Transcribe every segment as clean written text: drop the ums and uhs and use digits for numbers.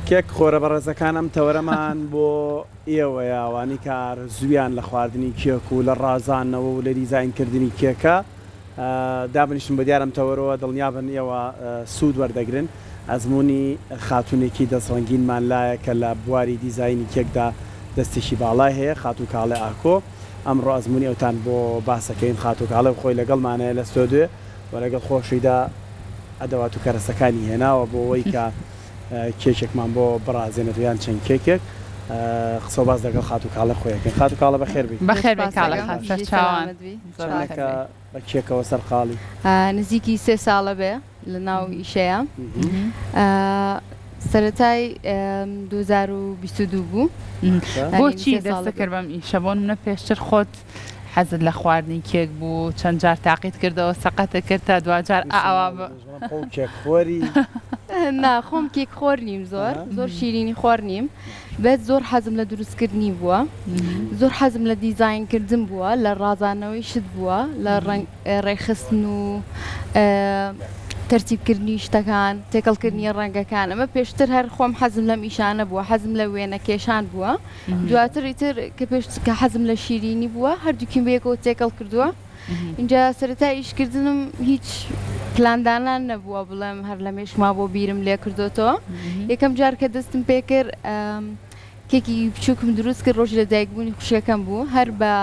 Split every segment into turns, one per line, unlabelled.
کێک خۆرە بەڕێزەکان ئەم تەوەرەمان بۆ ئێوەیە ئەوانی کار زویان لە خواردنی کێک و لە ڕازانەوە و لە دیزاینکردنی کێکە دابنیشتم بە دیارم تەوەرەوە دڵنیابن ئێوە سوود وەردەگرن ئەزمموی خاتونێکی دەستڕنگینمان لایە کە لە بواری دیزایانی کێکدا دەستێکی باڵای هەیە خاتو کاڵێ ئاکۆ ئەمڕۆ ئەزمموی ئەوتان بۆ باسەکەین خاتو کاڵێ خۆی لەگەڵمانەیە لە ستۆدیۆ و لەگەڵ خۆشیدا ئەدەوات و کەرەسەکانی هێناوە بۆ ئەوەی کە کێکێکمان بۆ بڕازێنێت یان چەند کێکێک قسە باز دەگەڵ خاتو کاڵە خۆیەکەین خاتو کاڵە بەخێر بێت
بەخێر چاوان
بە کێکەوە سەرقاڵی
نزیکی 3 ساڵە بێ لە ناو ئیشەیە سەرەتای 2022 بوو
بۆچی دەستە کرد بەم ئیشە بۆ منە پێشتر خۆت حەزت لە خواردنی کێک بوو چەند جار تاقیت کردەوە سەقەتە کرد تا دوجار ئاوا
کێکخۆری
ناخۆم کێک خۆر نیم زۆر شیرینی خۆر نیم بێت زۆر حەزم لە دروستکردنی بووە زۆر حەزم لە دیزاینکردن بووە لە ڕازانەوەی شت بووە لە ڕێخستن و تەرتیبکردنی شتەکان تێکەڵکردنی ڕەنگەکان ئەمە پێشتر هەر خۆم حەزم لەم ئیشانە بووە حەزم لە وێنە کێشان بووە دواتر ئیتر کە کە حەزم لە شیرینی بووە هەردووکیم بەیەکەوە تێکەڵ کردووە اینجا سەرەتا ئیشکردنم هیچ پلاندانان نەبووە بڵێم هەر لە مێشما بۆ بیرم لێ کردوتەوە یەکەم جار کە دەستم پێ کرد کێکی بچووکم دروست کرد ڕۆژ لە دایکبوونی خوشیەکەم بوو هەر بە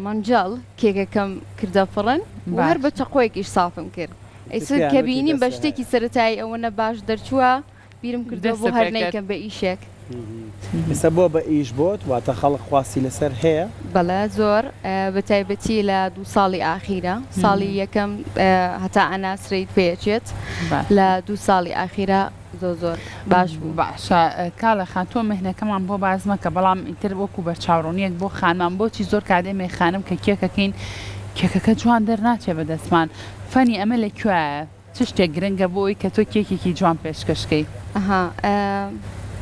مەنجەڵ کێکەکەم کردە فڕن و هەر بە چەقۆیەکیش سافم کرد ئەیسر کە بینیم بە شتێکی سەرەتایی ئەوەنە باش دەرچووە بیرم کردەوە بۆ هەر نەیکەم بە ئیشێک
ئێستا بۆ بە ئیش بۆت واتە خەڵک خواسی لەسەر هەیە
بەڵێ زۆر بە تایبەتی لە 2 ساڵی ئاخیرە ساڵی یەکەم هەتا ئەناسرەیت پێچێت لە 2 ساڵی ئاخیرە زۆر باش بوو
باشە کاڵە خاتۆ مهنەکەمان بۆ بازمەکە بەڵام ئیتر وەکو بە چاوڕۆنیەک بۆ خانمان بۆچی زۆر کادێ مێخانم کە کێکەکەین کێکەکە جوان دەرناچێ بەدەستمان فەنی ئەمە لەکوێیە چ شتێک گرنگە بۆی کە تۆ کێکێکی جوان پێشکەشکەی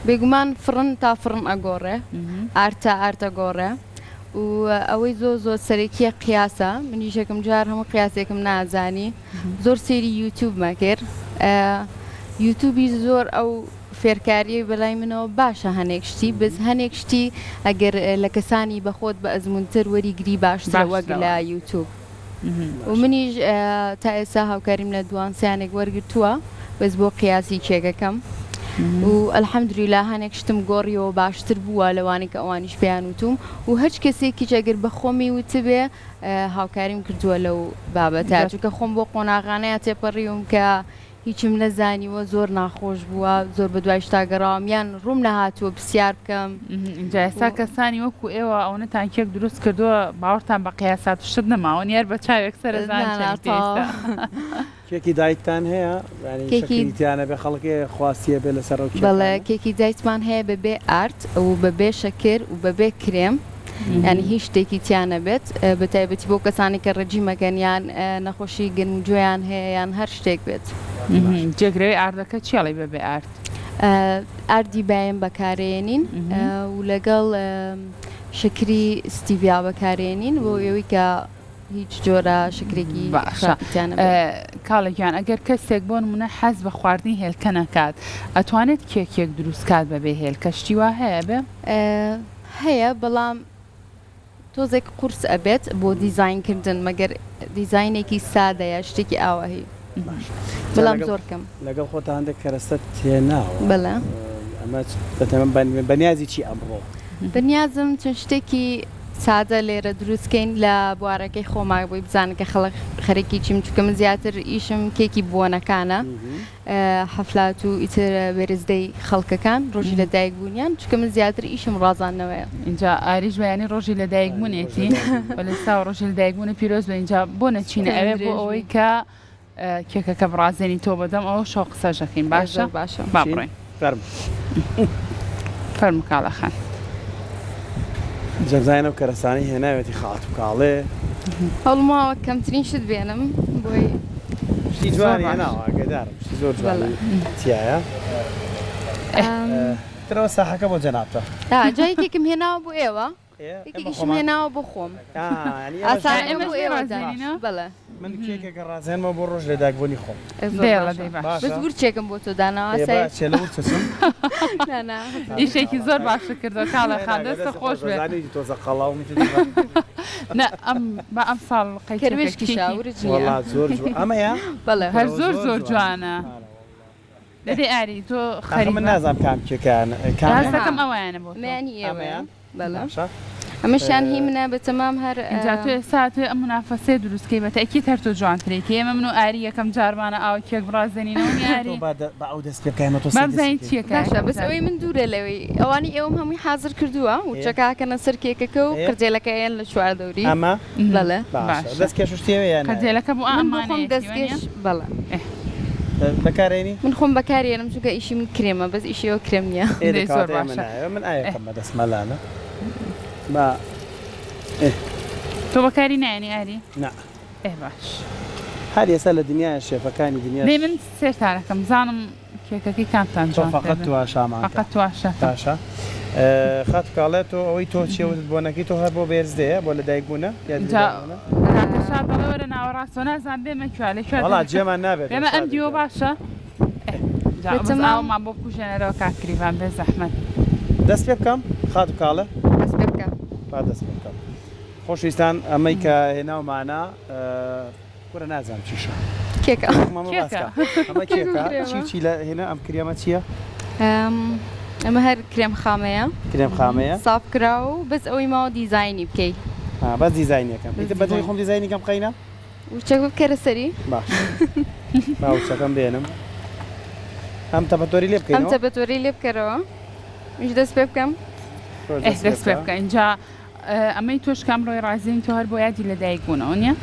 بێگومان فڕن تا فڕم ئەگۆڕێ ئارتە ئارتەگۆڕێ و ئەوەی زۆر سەرەکیە قیاسە منیش یەکەم جار هەموو قیاسێکم نازانی زۆر سێری یوتیوبمە کرد یوتیوبی زۆر ئەو فێرکاریە بەلای منەوە باشە هەنێک شتی بەس هەنێک شتی ئەگەر لە کەسانی بەخۆت بە ئەزمونتر وەریگری باشتر وەک لە یوتیوب و منیش تا ئێستا هاوکاریم لە دوانسیانێک وەرگرتووە بەس بۆ قیاسی کێکەکەم و ئەلحەمدولیلا هەنێک شتم گۆڕیەوە باشتر بووە لەوانی کە ئەوانیش پێیان وتوم و هەچ کەسێکی ئەگەر بە خۆمی وتبێ هاوکاریم کردووە لەو بابەتە چونکە خۆم بۆ قۆناغانەیە تێپەڕیوم کە هیچم نەزانیوە زۆر ناخۆش بووە زۆر بە دوای شتاگەڕاوم یان ڕووم نەهاتووە پرسیار بکەم
اینجا ئێستا کەسانی وەکو ئێوە ئەوەتان کێک دروست کردووە باوەڕتان بە قیاسات شت نەماوە یار بە چاوێک سەرزان
کێکی دایکتان هەیە کێکیتیانە بێ خەڵکی خواستیە بێ لەسەر
بەڵێ کێکی دایکمان هەیە بەبێ ئارت و بەبێ شەکر و بەبێ کرێم ینی هیچ شتێکی تیانە بێت بە تایبەتی بۆ کەسانی کە ڕەجیمەکەن یان نەخۆشی گەنمجۆیان هەیە یان هەر شتێک بێت
جێگرەوەی ئاردەکە چیاڵی بەبێ ئارت
ئاردی بایم بەکارێنین و لەگەڵ شکری ستیڤیا بەکارێنین بۆ ئێوەی کە هیچ جۆرە شکرێکی
کاڵێکیان ئەگەر کەسێک بۆ نمونە حەز بە خواردنی هێلکە نەکات ئەتوانێت کێکێک دروستکات بەبێ هێلکە شتی وا هەیە بێ
هەیە بەڵام تۆزێک قورس ئەبێت بۆ دیزاینکردن مەگەر دیزاینێکی سادەیە شتێکی ئاوەهی بەڵام زۆر کەم
لەگەڵ خۆتە هەندێک کەرەستە تێناوە
بەڵێ
ئەمە بەنیازی چی ئەمڕۆ
بەنیازم چەند شتێکی سادە لێرە دروستکەین لە بوارەکەی خۆمای بۆی بزانە کە خەڵک خەرێکی چیم چکە من زیاتر ئیشم کێکی بۆنەکانە حەفلات و ئیتر بەرزدەی خەڵکەکان ڕۆژی لە دایکبوونیان چکە من زیاتر ئیشم ڕازانەوەیە
اینجا ئاریش بەیانی ڕۆژی لە دایکبوونێتی لەستا ڕۆژی لە دایکبوونە پیرۆز بە اینجا بۆ نەچینە ئەوێ بۆ ئەوەی کە کێکەکە بڕازێنی تۆ بەدەم ئەوە شەو قسەژەکەین باشە با بڕۆین فەرم کاڵەخان
جەزانە و کەرەسانی هێناوێتی خات و کاڵێ
هەڵماوە کەمترین شت بێنم بۆی
شتی جوانی هێناوە گەدارم شتی زۆر جوانی تایە ترەوە ساحەکە بۆ جەنابتە
جایکێکم هێناوە بۆ ئێوە یەکێکیشم هێناوە بۆ خۆم ئاسانە بۆ ئێوەدانینە بەڵێ
من کێکێکە ڕازێنمە بۆ ڕۆژ لێداگبوونی خۆم
بەس ورچێکم بۆ تۆ داناوە
ئیشێکی زۆر باشە کردەوە کاڵەخان دەستە خۆش بێت
تۆزە قەڵاو
بە ئەم ساڵ
کەروێشکی شاورج
زۆر ئەمەیە
بەڵێ
هەر زۆر جوانە دەدەی ئاری تۆ خەری
من نازانم کام کێکیان
هەستەکەم ئەوەیانە بۆ
میانی ئێوەیە بەڵێ ئەمەشان هی منە بە تەمام هەر
اینجا تو ئێستا توێ ئەم منافەسەیە دروستکەی بە تەکیید هەر تۆ جوانترێتی ئێمە من و ئاری یەکەم جارمانە ئاو کێک بڕازێنینەوە یاری
بە ئەو دەست پێکایمە تۆ
بابزانین چیەکە
باشە بەس ئەوەی من دوورە لەوەی ئەوانی ئێوەم هەمووی حاضر کردووە وچەکەکەنە سەر کێکەکە و قرجێلەکەیان لە چوار دەوری
ئەمە
بەڵێ
دەست کێش شتێوەیان
قەرجێلەکە بۆ ئەمانەیە
دەستکێش بەڵێ
بەکارێنی
من خۆم بەکارێنم چونکە ئیشی من کرێمە بەس ئیشیەوە کرێم نییە
زۆر باشە
من ئاەکەم بە دەستمەلانە
تۆ بەکاری نایانی ئاری
نا
باش
هەر ئێستا لە دنیای شێفەکانی دنیا
دەی من سێرتانەکەم زانم کێکەکەی کامتان
تۆ فقط تواشامان
فقط تواشە
باشە خات کاڵێت تۆ ئەوەی تۆ چێوت بۆنەکەی تۆ هەر بۆ بێرزدەیە بۆ لە دایکبوونە
شاد بەڵەوەرە ناوەڕاستۆ نازان بێمە کوێ لە
وڵا جێمان نابێت
ئێمە ئەم دیوە باشە ئاومان بۆ کوژێنەرەوە کاکریوان بێ زەحمەت
دەست پێ بکەم خات و کاڵە
دەست پێ بکەم
دەست پێ بکەم خۆشویستان ئەمەی کە هێناومانە وەرە نازانم چیشە
کێکە
ئەمە کێکە چی لە هێنا ئەم کریامە چییە؟
ئەمە هەر کرێم خامەیە
کرێم خامەیە
ساف کرا و بەس ئەوەی ماوە دیزایانی بکەیت
بەس دیزایینەکەم بەدڵی خۆم دیزایینەکەم بقەینە
وچەک بکەرە سەری
باش باوچەکەم بێنم ئەم تەپەتۆری لێ بکەین
ئەم تەپەتۆری لێ بکەرەوە ئیش دەست پێ بکەم
دەست پێ بکە اینجا ئەمەی تۆش کام ڕۆی ڕازین تۆ هەر بۆ یادی لەدایک بوونەوە نییە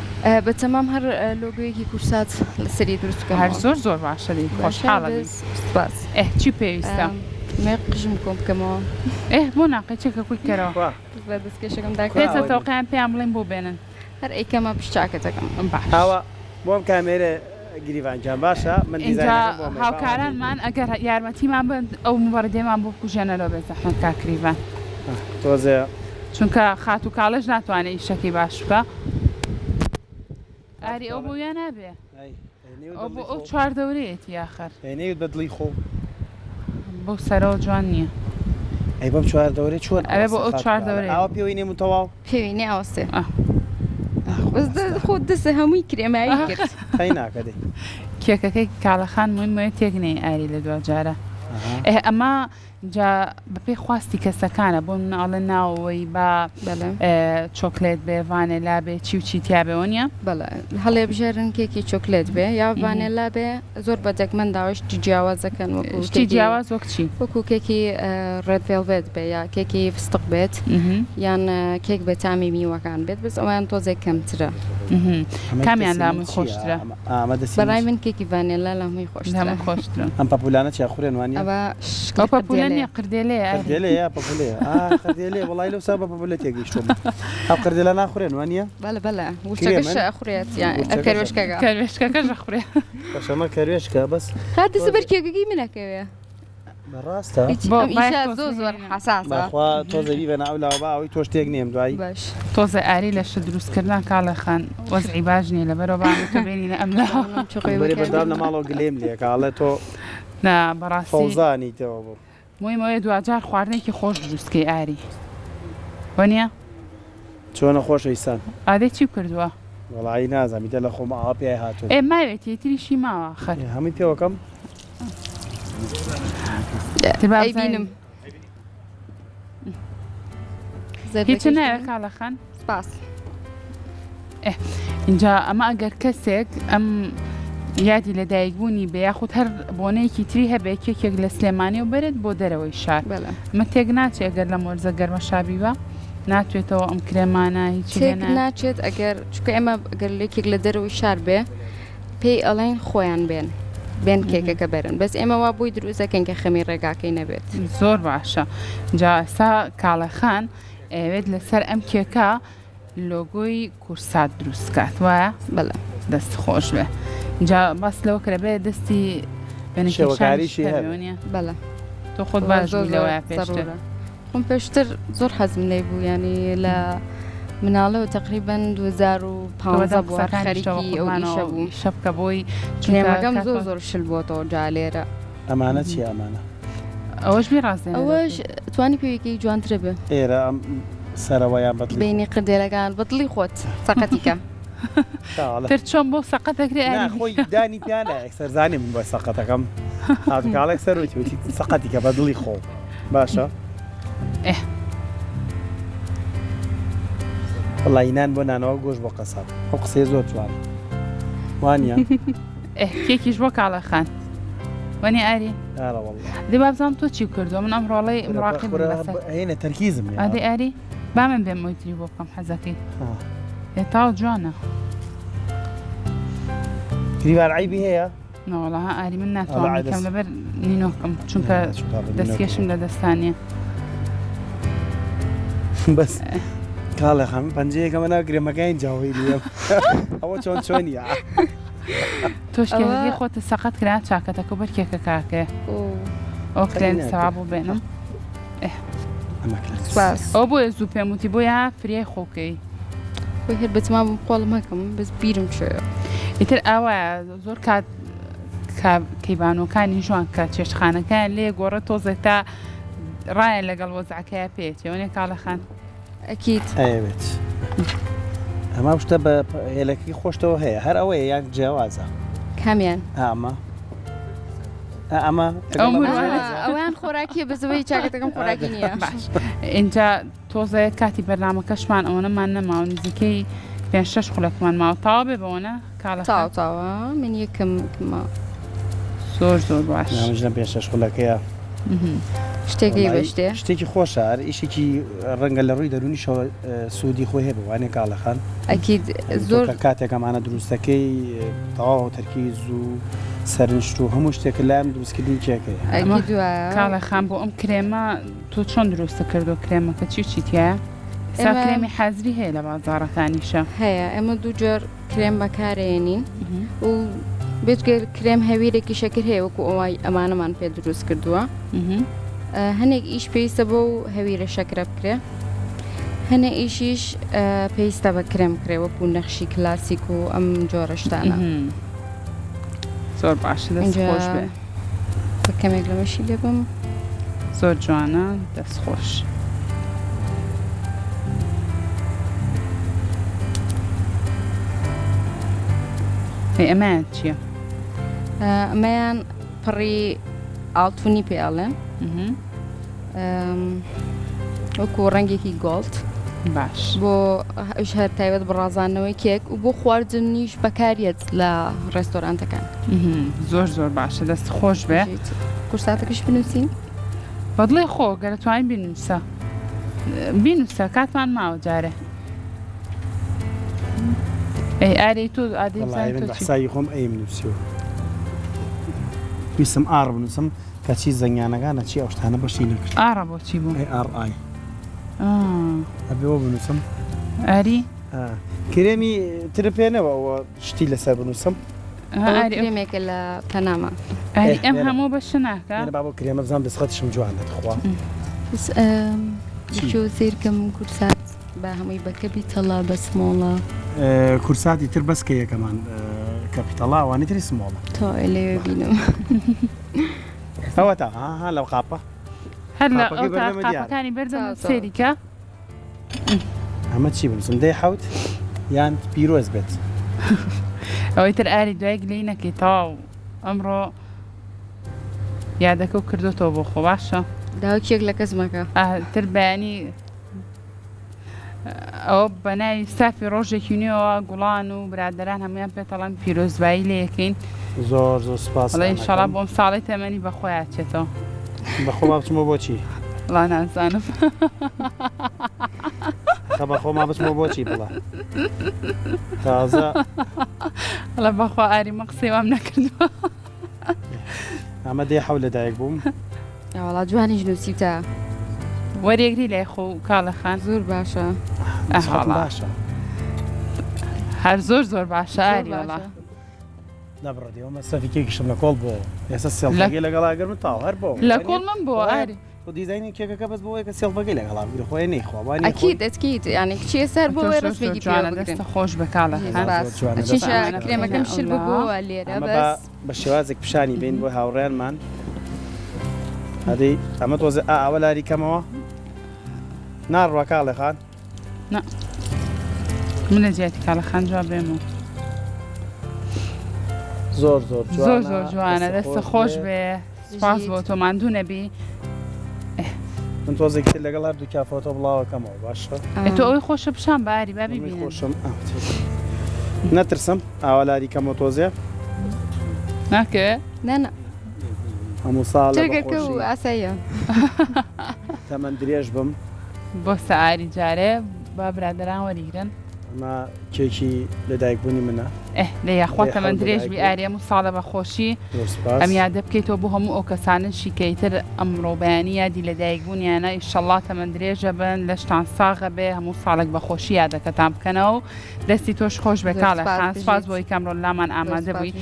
بە تەمام هەر لۆگۆیەکی کورسات لە سەری دروستکە
هەر زۆر باشە دی خۆشحاڵە
باس
چی پێویستە
مێ قژم کۆم بکەمەوە
بۆ ناقی چێکە کوی کەرەوە
دەستکێشەکەم
پێچە تەوقیان پێیان بڵێن بۆ بێنن
هەر ئەیکەمە پشتاکەتەکەم
باوە بۆم کامێرە گریڤانجان باشە من
هاوکارانمان ئەگەر یارمەتیمان بن ئەو مبەردێمان بۆ کوژێنەرەوە بێت زەحمەت کاکریڤان
تۆزێ
چونکە خات و کاڵەش ناتوانێت ئیشەکەی باش بکە ئاری ئەو بۆ یان نابێ ئەو چوار دەورەیەتی یاخەر
هێنەیت بە دڵی خۆ
بۆ سەرەوە جوان نییە
ئەی بەم چوار دەورێ چۆن
ئەوێ بۆ ئەو چوار دەورێ
ئەوە پێوەی نێم و تەواو
پێوینێ ئەوستێ خۆ دەستە هەمووی کرێمایی کرد
خەی ناکەدەی
کێکەکەی کاڵەخان مووی تێکنەی ئاری لە دوجارە ئەمە جا بەپێی خواستی کەسەکانە بۆ مناڵە ناوەوەی بە چۆکلێت بێ ڤانێلا بێ چی و چیتیا بێەوە نیە
بەڵێ هەڵێ بژێرن کێکی چۆکلێت بێ یا ڤانێلا بێ زۆر بەدەکمەند داوەشتی جیاوازەکەن
وەکوشتی جیاواز وەک چی
وەکو کێکی ڕێد ڤێڵڤێت بێ یا کێکی فستق بێت یان کێک بێ تامی میوەکان بێت بەس ئەویان تۆزێک کەمترە
کامیان لامووی خۆشترە
بەڕای من کێکی ڤانێلا لامووی
خۆشترە
ئەم پاپولانە چیا خوێن وانە
ئەو پاپولانە قردێلەیە
قردێلێ وڵای لەو سا بە پاپولە تێگەیشتۆم ئەو قردێلە ناخورێن وانە
بەڵێ وشەکەش ئەخورێت کەروێشکەکە
کەروێشکەکەش ئەخورێ
بەشەمە کەروێشکە بەس
دەسە بەرکێگەگی منەکەوێ
بەڕاستە
زۆر حساسخوا
تۆزەوی بە ناولاوە با ئەوی تۆش تێک نێم دوایی
تۆزە ئاری لە شە دروستکردن کاڵەخان وەزعی باش نیە لەبەرەوە بێنینە ئەم
بەردام لە ماڵەوە گلێم لێ کاڵێ تۆ
بەڕاستی
فەوزانیتەوە بۆ
مۆیمەوەی دوجار خواردنێکی خۆش دروستکەی ئاری وەنیە
چۆنە خۆشەویستان
ئادەی چی کردووە
وەڵایی نازانمیدە لە خۆمە ئاوا پێی هاتووە
ماوێتی تریشی ماوە خەر
هەمووی پێوەکەم
بینم
هیچ ناوێ کاڵەخان
سپاس
اینجا ئەمە ئەگەر کەسێک ئەم یادی لەدایکبوونی بە یاخود هەر بۆنەیەکی تری هەبێ کێکێک لە سلێمانی و بێت بۆ دەرەوەی شار مە تێک ناچێت ئەگەر لە مۆرزە گەرمە شابیوە ناتوێتەوە ئەم کرێمانە هیچ
ناچێت ئەگەر چکە ئێمە ئەگەر لێکێک لە دەرەوەی شار بێ پێی ئەڵێن خۆیان بێن کێکەکە بەرن بەس ئێمەوا بووی دروستەکەن کە خەمی ڕێگاکەی نەبێت
زۆر باشە جاسا کاڵەخان ئەوێت لەسەر ئەم کێکە لۆگۆی کورسات دروستکات وایە
بەڵێ
دەست خۆش بێ جا باس لەوە کرە بێ دەستی
شێوەکاریشی هەبێ
بەڵێ
تۆ خۆت باش لەوەیە پێشتر
خۆم پێشتر زۆر حەزم لێ بوو ینی لە مناڵەوە تقریبان 2015 بووە خەریکی ئەو ئیشە بوو
شەبکە بۆی
کرێمەکەم زۆر شل بۆتەوە جا لێرە
ئەمانە چی ئەمانە
ئەوەش بیڕاستێن
ئەوەش توانی پێویەکەی جوانترە بێ
ئێرە ئەم سەرەوەیان بەدڵی
بینی قردێلەکان بەدڵی خۆت سەقەتیکە
تر چۆن بۆ سەقەتەکرێ
خۆی دانی پیانە ئەکسەرزانی من بۆ سەقەتەکەم هاتوکاڵێک سەرۆتی سەقەتیکە بەدڵی خۆ باشە وڵینان بۆ نانەوە گۆش بۆ قەساب ئەو قسەی زۆر جوان وانە
کێکیش بۆ کاڵەخان وەنی ئاری دێ بابزانام تۆ چی کردو من ئەم ڕۆڵەی مڕاقب
هێنە تەرکیزم
ئادێ ئاری با من بێم مۆیتری بۆ بکەم حەزەکەی تاو جوانە
کریوار عیبی هەیە
نەوەڵەها ئاری من ناتوانم کەم لەبەر نینۆکەم چونکە دەستکێشم لە دەستانیە
بەس کاڵە خەم پەنجەیەکەمە ناگرێمەکەین جاوی لێم ئەوە چۆن چۆنیە
تۆشکێکی خۆتە سەقەت کرا چاکەتەکە بەر کێکە کاکێ ئەو کرێن سەوا بۆ بێنم ئەو بۆیە زوو پێم وتی بۆ یا فریای خۆکەی
بۆی هێر بەتما بم قۆڵم هەکەم بەس بیرم شوێ
ئیتر ئاوایە زۆر کات کەیبانەکانی جوان کە چێشتخانەکان لێ گۆڕە تۆزێک تا ڕایەن لەگەڵ وەزعەکەیە پێێتەوەنێ کاڵەخان
ئەکیت
ئەوێت ئەمە شتە بە هێلەکەی خۆشتەوە هەیە هەر ئەوەیە یان جیاوازە
کامیان
ئەمە
ئەویان خۆراکیە بەزەوەی چاکەتەکەم خۆراکی نییە
اینجا تۆزەیە کاتی بەرنامەکەشمان ئەوەنەمان نەماوە نزیکەی 5-6 خولەکمان ماوە تاوا بێ بەوەنە کاڵە
تاوە من یەکەممە
زۆر باش
نامژنە 5-6 خولەکەیە
شتێکی بەشتێ
شتێکی خۆشە ئیشێکی ڕەنگە لە ڕووی دەرونیشەوە سوودی خۆی هەیە بوانێ کاڵەخان
ئەکید زۆر
کاتێکەمانە دروستەکەی تەواو تەرکیز و سەرنشت و هەموو شتێکە لایم دروستکردنی کێکەیە
کاڵەخان بۆ ئەم کرێمە تۆ چۆن دروستە کردو کرێمەکە چی چیتیایە سا کرێمی حەزری هەیە لە بازاڕەکانیشە
هەیە ئێمە دوو جۆر کرێم بەکارێنین و بێتگەر کرێم هەویرێکی شەکر هەیە وەکو ئەوای ئەمانەمان پێ دروست کردووە هەنێک ئیش پێویستە بۆ هەویرە شەکرە بکرێ هەنێ ئیشیش پێویستە بە کرێم کرێ وەکو نەخشی کلاسیک و ئەم جۆرەشتانە
زۆر باشە دەست خۆش بێ
بە کەمێک لەمەشی لێ بم
زۆر جوانە دەست خۆش ئەمەیان چییە؟
ئەمەیان پڕی ئاڵتونی پێڵێن وەکو ڕەنگێکی گۆڵد
باش
بۆ ئەش هەر تایبەت بڕازانەوەی کێک و بۆ خواردنیش بەکارێت لە ڕێستۆرانتەکان
زۆر باشە دەست خۆش بێ
کورساتەکەش بنووسین
بەدڵێ خۆ گەرە توانین بینوسە کاتمان ماوە جارێ ئەی ئارەی تۆ
ئادەی خۆم ئەیم نووسیوە ویسم ئار بنووسم کە چی زەنگانەکانە چی ئەوشتانە بەشی نەکرد
ئارە بۆچی بوو
ئای ئەبێەوە بنووسم
ئاری
کرێمی ترپێنەوە ئەوە شتی لەسەر بنووسم
کرێمێکە لە پەنامە
ئاری ئەم هەموو بەش ناکە
با بۆ کرێمە بزانام دەسخەتشم جوان دەخوا
سیرکەم کورسات بە هەمووی بەکەبی تەڵا بە سمۆڵە
کورساتی تر بەسکە یەکەمان کەپیتەڵا ئەوانەی تری سمۆڵە
تۆ لێوێ بینم
ئەوە تا لەو قاپە
هەر لە قاپەکانی بەردەم سێریکە
ئەمە چی بنووسم دەی حەوت یان پیرۆز بێت
ئەوەی تر ئاری دوای گلەی نەکەی تاو ئەمڕۆ یادەکە و کردوتەوە بۆ خۆ باشە
داوکێک لە کەس مەکە
تر بەیانی ئەوە بە ناوی سافی ڕۆژێکی نوێەوە گوڵان و برادەران هەمویان پێتەڵەن پیرۆزبایی لێ یەکەین
زۆر سپاس
ئینشاڵا بۆم ساڵی تەمەنی بەخۆیان چێتەوە
بەخۆ بچمەوە بۆچی
وڵا نازانم
بەخۆ ما بچمەوە بۆچی بڵە تازە
لە بەخوا ئاری مە قسەی وام نەکردووە
ئەمە دێ حەو لەدایک بووم
وڵات جوانیش نووسیتە
وەرێگری لای خۆ و کاڵەخان
زۆر باشە
باشە
هەر زۆر باشە ئاری وڵا
نەبڕدیەوە مەسەفی کێکیشم لە کۆڵ بۆ ئێستا سێڵگی لەگەڵاگەرم تاو هەر بۆ
لە کۆڵ من بۆ ئاری
دیزاینی کێکەکە بەس بۆ کە سێڵبەکەی لەگەڵا بگرە خۆی نەیخوا
ئەکید ئەکید یعنی کچیە سەر بۆ وێ ڕسمێکی
جوانە دەستە خۆش بکڵە
چیشە کرێمەکەم شل ببووە لێرە بەس
بە شێوازێک پیشانی بین بۆ هاوڕێنمان هەدەی ئەمە تۆزە ئەوە لاری کەمەوە ناڕوا کاڵێ خان
من لە جیاتی کاڵە خان جواب بێمەوە
زۆر
زۆر زۆر جوانە دەستە خۆش بێ سپاس بۆ تۆ ماندوو نەبی
من تۆزێکی لەگەڵ هەردوو کافۆتۆ بڵاوەکەمەوە باشە
تۆ ئەوی خۆشە پیشان باری با ببینن
خۆشم نەترسم ئاوا لاری کەمەوە تۆزێ
ناکەوێ
نەنا
هەموو ساڵ
جێگەکە و ئاساییە
تەمەند درێژ بم
بۆ سەعاری جارێ با برادران وەریگرن
ئەمە کێکی لەدایکبوونی منە
لە یاخوا تەمەند درێژ بی ئارێم و ساڵە بە خۆشی ئەم یادە بکەیتەوە بۆ هەموو ئەو کەسانن شیکەیتر ئەمڕۆ بەیانی یادی لە دایکبوونیانە ئیشەڵڵا تەمەند درێژە بن لە شتان ساغە بێ هەموو ساڵێک بە خۆشی یادەکەتان بکەنەوە و دەستی تۆش خۆش بێکاڵە خانسپاس بۆی کەمڕۆ لامان ئامادە بووی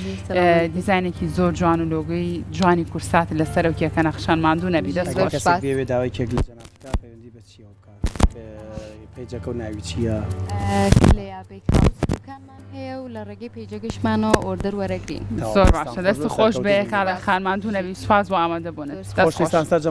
دیزاینێکی زۆر جوان و لۆگوی جوانی کورسات لەسەر و کێکە نەخشان ماندوو نەبی دەست
بێ داوای کێک لە جەنابەکە پەیوەندی بە چیەوە بکات پیجەکە و ناوی چییە
لە یابێک هاوس دوکانمان هەیە و لە ڕێگەی پیجەگەشتمانەوە ئۆردەر وەرەگرین
زۆر باشە دەست خۆش بێ کاڵە خان ماندوو نەبی سپاس بۆ ئامادە بوونێت
خۆشویستان سەرجەم